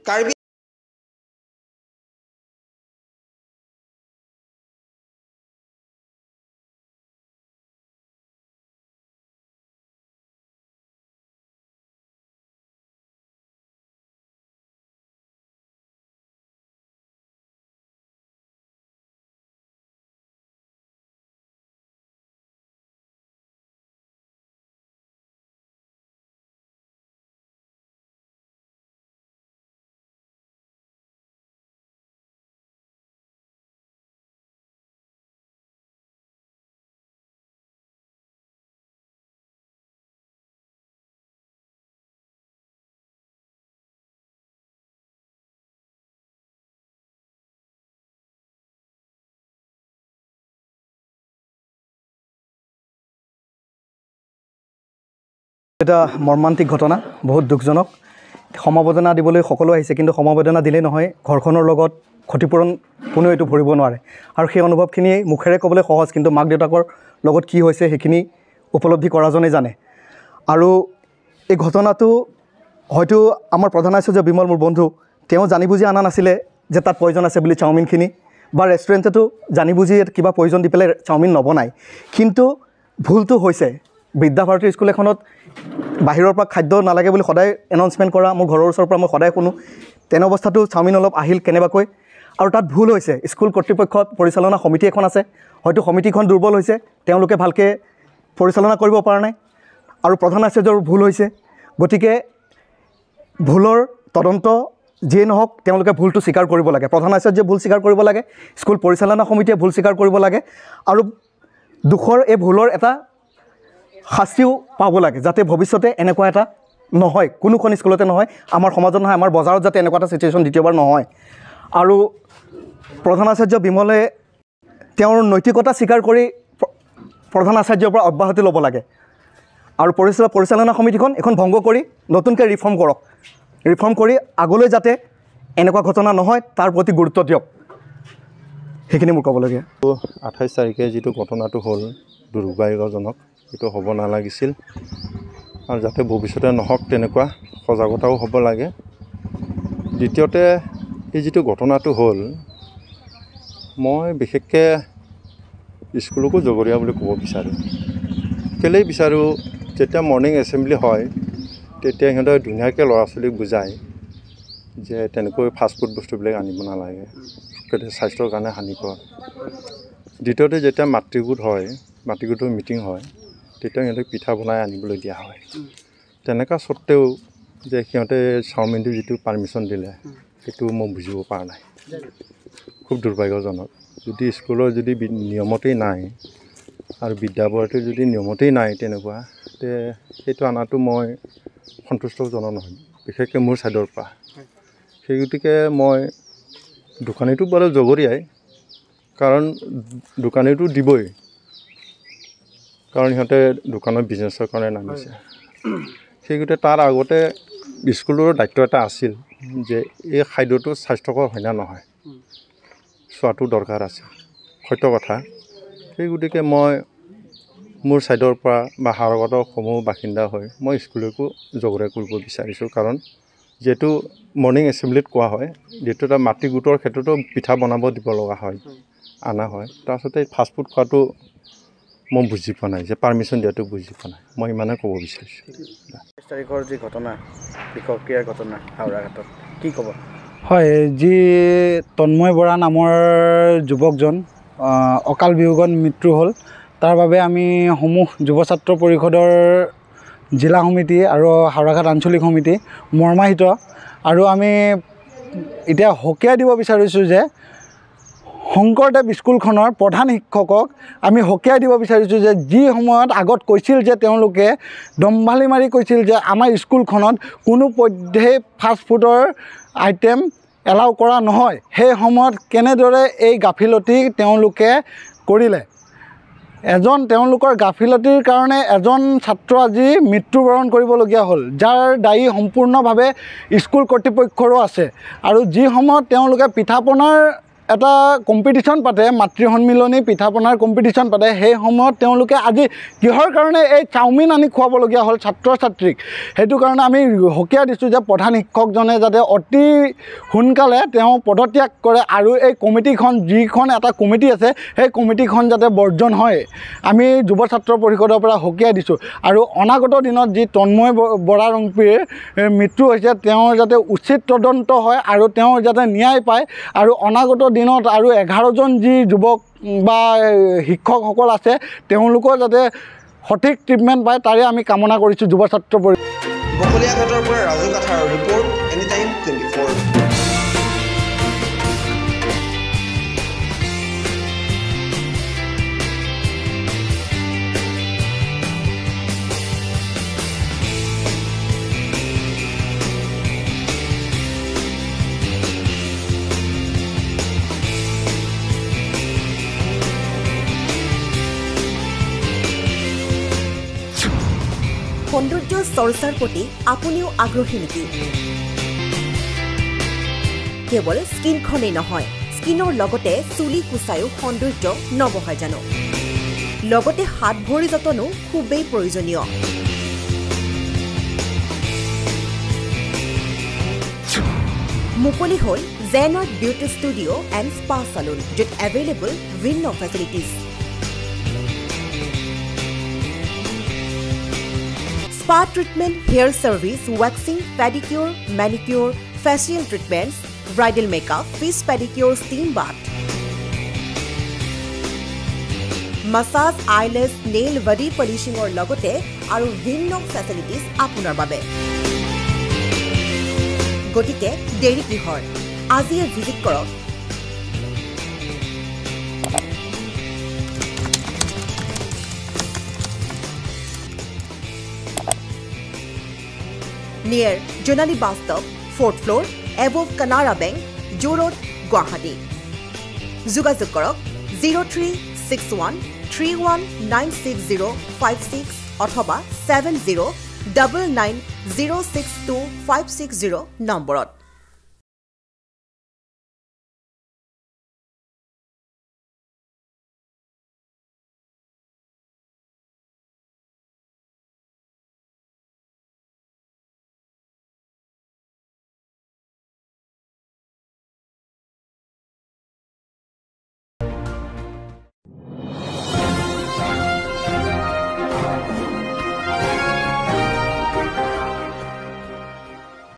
কাৰ্বি এটা মৰ্মান্তিক ঘটনা, বহুত দুখজনক। সমবেদনা দিবলৈ সকলো আহিছে, কিন্তু সমবেদনা দিলেই নহয়, ঘৰখনৰ লগত ক্ষতিপূৰণ কোনেও এইটো ভৰিব নোৱাৰে। আৰু সেই অনুভৱখিনি মুখেৰে ক'বলৈ সহজ, কিন্তু মাক দেউতাকৰ লগত কি হৈছে সেইখিনি উপলব্ধি কৰাজনেই জানে। আৰু এই ঘটনাটো হয়তো আমাৰ প্ৰধান আচাৰ্য বিমল, মোৰ বন্ধু, তেওঁ জানি বুজি অনা নাছিলে যে তাত পয়জন আছে বুলি চাওমিনখিনি, বা ৰেষ্টুৰেণ্টতো জানি বুজি কিবা পয়জন দি পেলাই চাওমিন নবনায়। কিন্তু ভুলটো হৈছে বিদ্যাভাৰতী স্কুল এখনত বাহিৰৰ পৰা খাদ্য নালাগে বুলি সদায় এনাউন্সমেণ্ট কৰা, মোৰ ঘৰৰ ওচৰৰ পৰা মই সদায় শুনো। তেনে অৱস্থাটো চাওমিন অলপ আহিল কেনেবাকৈ, আৰু তাত ভুল হৈছে। স্কুল কৰ্তৃপক্ষত পৰিচালনা সমিতি এখন আছে, হয়তো সমিতিখন দুৰ্বল হৈছে, তেওঁলোকে ভালকৈ পৰিচালনা কৰিব পৰা নাই, আৰু প্ৰধান আচাৰ্যৰ ভুল হৈছে। গতিকে ভুলৰ তদন্ত যিয়ে নহওক, তেওঁলোকে ভুলটো স্বীকাৰ কৰিব লাগে। প্ৰধান আচাৰ্যই ভুল স্বীকাৰ কৰিব লাগে, স্কুল পৰিচালনা সমিতিয়ে ভুল স্বীকাৰ কৰিব লাগে, আৰু দুখৰ এই ভুলৰ এটা শাস্তিও পাব লাগে, যাতে ভৱিষ্যতে এনেকুৱা এটা নহয়, কোনোখন স্কুলতে নহয়, আমাৰ সমাজত নহয়, আমাৰ বজাৰত যাতে এনেকুৱা এটা ছিটুৱেশ্যন দ্বিতীয়বাৰ নহয়। আৰু প্ৰধান আচাৰ্য বিমলে তেওঁৰ নৈতিকতা স্বীকাৰ কৰি প্ৰধান আচাৰ্যৰ পৰা অব্যাহতি ল'ব লাগে, আৰু পৰিচালনা সমিতিখন এখন ভংগ কৰি নতুনকৈ ৰিফৰ্ম কৰক। ৰিফৰ্ম কৰি আগলৈ যাতে এনেকুৱা ঘটনা নহয় তাৰ প্ৰতি গুৰুত্ব দিয়ক, সেইখিনি মোৰ ক'বলগীয়া। 28 তাৰিখে যিটো ঘটনাটো হ'ল দুৰ্ভাগ্যজনক, সেইটো হ'ব নালাগিছিল, আৰু যাতে ভৱিষ্যতে নহওক তেনেকুৱা সজাগতাও হ'ব লাগে। দ্বিতীয়তে এই যিটো ঘটনাটো হ'ল, মই বিশেষকৈ স্কুলকো জগৰীয়া বুলি ক'ব বিচাৰোঁ। কেলেই বিচাৰোঁ, যেতিয়া মৰ্ণিং এছেম্বলি হয় তেতিয়া সিহঁতে ধুনীয়াকৈ ল'ৰা ছোৱালীক বুজায় যে তেনেকৈ ফাষ্টফুড বস্তুবিলাক আনিব নালাগে, তেতিয়া স্বাস্থ্যৰ কাৰণে হানিকৰ। দ্বিতীয়তে যেতিয়া মাতৃগোট হয়, মাতৃগোটৰ মিটিং হয়, তেতিয়া সিহঁতক পিঠা বনাই আনিবলৈ দিয়া হয়। তেনেকুৱা স্বত্তেও যে সিহঁতে চাওমিনটো যিটো পাৰ্মিশ্যন দিলে, সেইটো মই বুজিব পৰা নাই, খুব দুৰ্ভাগ্যজনক। যদি স্কুলৰ যদি নিয়মতেই নাই, আৰু বিদ্যাভাৰতীৰ যদি নিয়মতেই নাই তেনেকুৱা, তে সেইটো অনাটো মই সন্তুষ্টজনক নহয়, বিশেষকৈ মোৰ ছাইডৰ পৰা। সেই গতিকে মই দোকানীটো বাৰু জগৰীয়াই, কাৰণ দোকানীটো দিবই, কাৰণ সিহঁতে দোকানৰ বিজনেছৰ কাৰণে নামিছে। সেই গতিকে তাৰ আগতে স্কুলৰ দায়িত্ব এটা আছিল যে এই খাদ্যটো স্বাস্থ্যকৰ হয় না নহয় চোৱাটো দৰকাৰ আছে, সত্য কথা। সেই গতিকে মই মোৰ ছাইডৰ পৰা বা হাৰগত সমূহ বাসিন্দা হৈ মই স্কুলকো জগৰীয়া কৰিব বিচাৰিছোঁ, কাৰণ যিহেতু মৰ্ণিং এছেম্বলিত কোৱা হয়, যিহেতু এটা মাতৃগোটৰ ক্ষেত্ৰতো পিঠা বনাব দিব লগা হয়, অনা হয়। তাৰপিছতে ফাষ্টফুড খোৱাটো মই বুজি পোৱা নাই, যে পাৰ্মিশ্যন দিয়াটো বুজি পোৱা নাই, মই ইমানে ক'ব বিচাৰিছোঁ। 28 তাৰিখৰ যি ঘটনা, বিষক্ৰিয়াৰ ঘটনা হাওৰাঘাটত, কি ক'ব? হয়, যি তন্ময় বৰা নামৰ যুৱকজন অকাল বিয়োগত মৃত্যু হ'ল, তাৰ বাবে আমি সমূহ যুৱ ছাত্ৰ পৰিষদৰ জিলা সমিতি আৰু হাওৰাঘাট আঞ্চলিক সমিতি মৰ্মাহিত। আৰু আমি এতিয়া সকীয়াই দিব বিচাৰিছোঁ যে শংকৰদেৱ স্কুলখনৰ প্ৰধান শিক্ষকক আমি সকীয়াই দিব বিচাৰিছোঁ যে যি সময়ত আগত কৈছিল যে তেওঁলোকে দম্ভালি মাৰি কৈছিল যে আমাৰ স্কুলখনত কোনো পধ্যেই ফাষ্টফুডৰ আইটেম এলাউ কৰা নহয়, সেই সময়ত কেনেদৰে এই গাফিলতি তেওঁলোকে কৰিলে। তেওঁলোকৰ গাফিলতিৰ কাৰণে এজন ছাত্ৰ আজি মৃত্যুবৰণ কৰিবলগীয়া হ'ল, যাৰ দায়ী সম্পূৰ্ণভাৱে স্কুল কৰ্তৃপক্ষৰো আছে। আৰু যি সময়ত তেওঁলোকে পিঠা পনাৰ এটা কম্পিটিশ্যন পাতে, মাতৃ সন্মিলনী পিঠা পনাৰ কম্পিটিশ্যন পাতে, সেই সময়ত তেওঁলোকে আজি কিহৰ কাৰণে এই চাওমিন আনি খুৱাবলগীয়া হ'ল ছাত্ৰ ছাত্ৰীক, সেইটো কাৰণে আমি সকীয়াই দিছোঁ যে প্ৰধান শিক্ষকজনে যাতে অতি সোনকালে তেওঁ পদত্যাগ কৰে আৰু এই কমিটিখন, যিখন এটা কমিটি আছে, সেই কমিটিখন যাতে বৰ্জন হয়, আমি যুৱ ছাত্ৰ পৰিষদৰ পৰা সকীয়াই দিছোঁ। আৰু অনাগত দিনত যি তন্ময় বৰা ৰংপিৰ মৃত্যু হৈছে, তেওঁৰ যাতে উচিত তদন্ত হয় আৰু তেওঁ যাতে ন্যায় পায়, আৰু অনাগত দিনত আৰু 11জন যি যুৱক বা শিক্ষকসকল আছে তেওঁলোকৰ যাতে সঠিক ট্ৰিটমেণ্ট পায়, তাৰে আমি কামনা কৰিছোঁ যুৱ ছাত্ৰ পৰিষদ। বকলিয়াঘাটৰ পৰা ৰাজু কাঠাৰৰ ৰিপৰ্ট, এনিটাইম 24। সৌন্দৰ্য চৰ্চাৰ প্ৰতি আপুনিও আগ্ৰহী নেকি? কেৱল স্কিনখনেই নহয়, স্কিনৰ লগতে চুলি কুচায়ো সৌন্দৰ্য নবহায় জানো? লগতে হাত ভৰি যতনো খুবেই প্ৰয়োজনীয়। মুকলি হ'ল জেনাৰ্ড বিউটি ষ্টুডিঅ' এণ্ড স্পা চালুন, য'ত এভেইলেবল ভিন্ন facilities. Spa treatment, hair service, waxing, pedicure, manicure, facial treatments, bridal makeup, fish pedicure, steam bath, massage, eyelash, nail, body polishing or logote aru vinno facilities apunar babe. Gotike deri kihor ajiye visit korok. Near Jonali Bus Stop, 4th floor, above Kanara Bank, Joo Road, Guwahati. Jogajog korok 0361 319605 অথবা 7099062560 নম্বৰত।